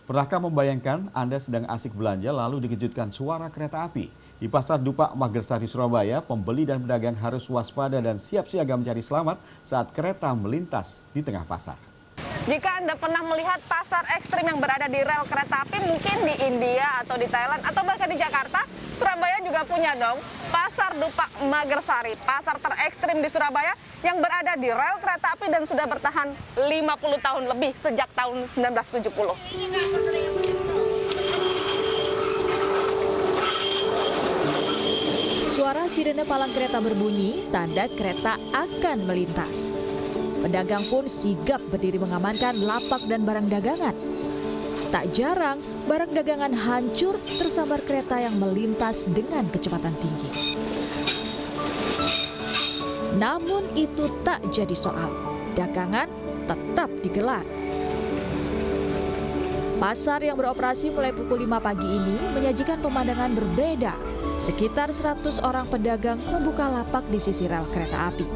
Pernahkah membayangkan Anda sedang asik belanja lalu dikejutkan suara kereta api? Di Pasar Dupak Magersari, Surabaya, pembeli dan pedagang harus waspada dan siap siaga mencari selamat saat kereta melintas di tengah pasar. Jika Anda pernah melihat pasar ekstrim yang berada di rel kereta api, mungkin di India atau di Thailand atau bahkan di Jakarta, Surabaya juga punya dong Pasar Dupak Magersari, pasar terekstrim di Surabaya yang berada di rel kereta api dan sudah bertahan 50 tahun lebih sejak tahun 1970. Suara sirene palang kereta berbunyi, tanda kereta akan melintas. Pedagang pun sigap berdiri mengamankan lapak dan barang dagangan. Tak jarang, barang dagangan hancur tersambar kereta yang melintas dengan kecepatan tinggi. Namun itu tak jadi soal. Dagangan tetap digelar. Pasar yang beroperasi mulai pukul 5 pagi ini menyajikan pemandangan berbeda. Sekitar 100 orang pedagang membuka lapak di sisi rel kereta api.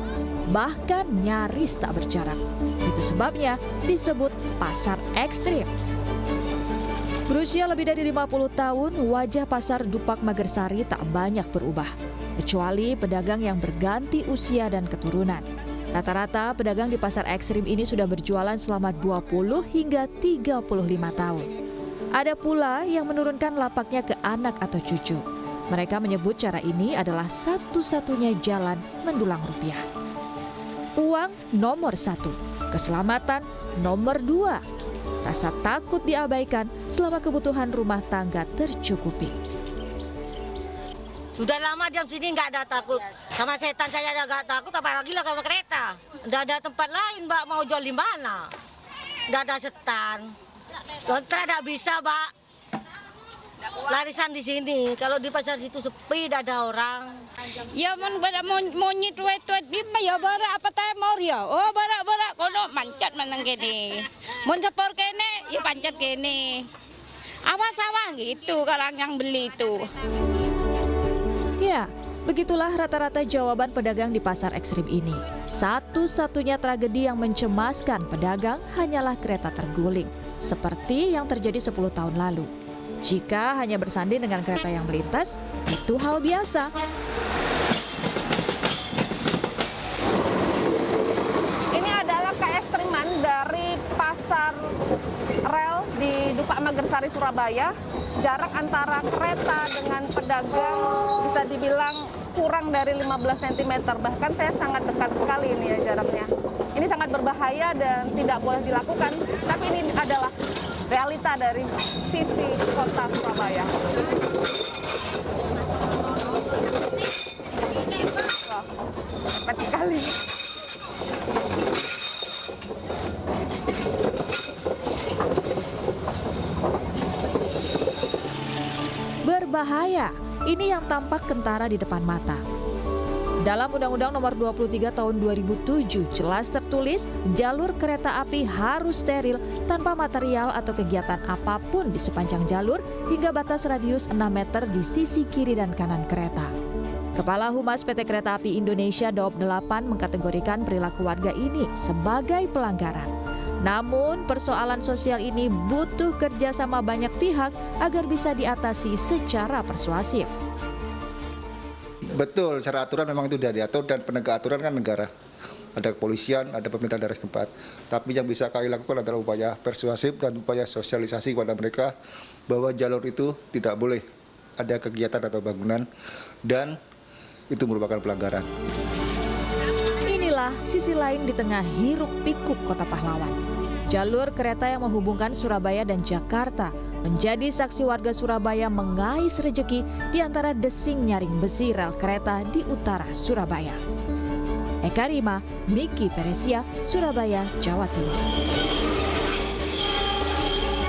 Bahkan nyaris tak berjarak. Itu sebabnya disebut pasar ekstrim. Berusia lebih dari 50 tahun, wajah pasar Dupak Magersari tak banyak berubah. Kecuali pedagang yang berganti usia dan keturunan. Rata-rata pedagang di pasar ekstrim ini sudah berjualan selama 20 hingga 35 tahun. Ada pula yang menurunkan lapaknya ke anak atau cucu. Mereka menyebut cara ini adalah satu-satunya jalan mendulang rupiah. Uang nomor 1, keselamatan nomor 2. Rasa takut diabaikan selama kebutuhan rumah tangga tercukupi. Sudah lama diam sini nggak ada takut. Sama setan saya nggak takut, apalagi lah sama kereta. Nggak ada tempat lain, Mbak, mau jual di mana? Nggak ada setan. Kontra nggak bisa, Mbak. Larisan di sini. Kalau di pasar situ sepi, tidak ada orang. Ya monyet tuet bimba ya bara apa tayo mau ya. Oh bara kono mancat menang kene. Mun sepor kene ya pancat kene. Awas gitu kalau yang beli itu. Ya, begitulah rata-rata jawaban pedagang di pasar ekstrim ini. Satu-satunya tragedi yang mencemaskan pedagang hanyalah kereta terguling, seperti yang terjadi 10 tahun lalu. Jika hanya bersanding dengan kereta yang melintas, itu hal biasa. Ini adalah keekstriman dari pasar rel di Dupak Magersari, Surabaya. Jarak antara kereta dengan pedagang bisa dibilang kurang dari 15 cm. Bahkan saya sangat dekat sekali ini ya jaraknya. Ini sangat berbahaya dan tidak boleh dilakukan. Tapi ini adalah realita dari sisi kota Surabaya. Wah, cepat sekali. Berbahaya, ini yang tampak kentara di depan mata. Dalam Undang-Undang Nomor 23 Tahun 2007 jelas tertulis jalur kereta api harus steril tanpa material atau kegiatan apapun di sepanjang jalur hingga batas radius 6 meter di sisi kiri dan kanan kereta. Kepala Humas PT Kereta Api Indonesia Daob 8 mengkategorikan perilaku warga ini sebagai pelanggaran. Namun persoalan sosial ini butuh kerjasama banyak pihak agar bisa diatasi secara persuasif. Betul, secara aturan memang itu sudah diatur dan penegak aturan kan negara. Ada kepolisian, ada pemerintah daerah setempat. Tapi yang bisa kami lakukan adalah upaya persuasif dan upaya sosialisasi kepada mereka bahwa jalur itu tidak boleh ada kegiatan atau bangunan dan itu merupakan pelanggaran. Inilah sisi lain di tengah hiruk pikuk kota pahlawan. Jalur kereta yang menghubungkan Surabaya dan Jakarta menjadi saksi warga Surabaya mengais rejeki di antara desing nyaring besi rel kereta di utara Surabaya. Eka Rima, Miki Peresia, Surabaya, Jawa Timur.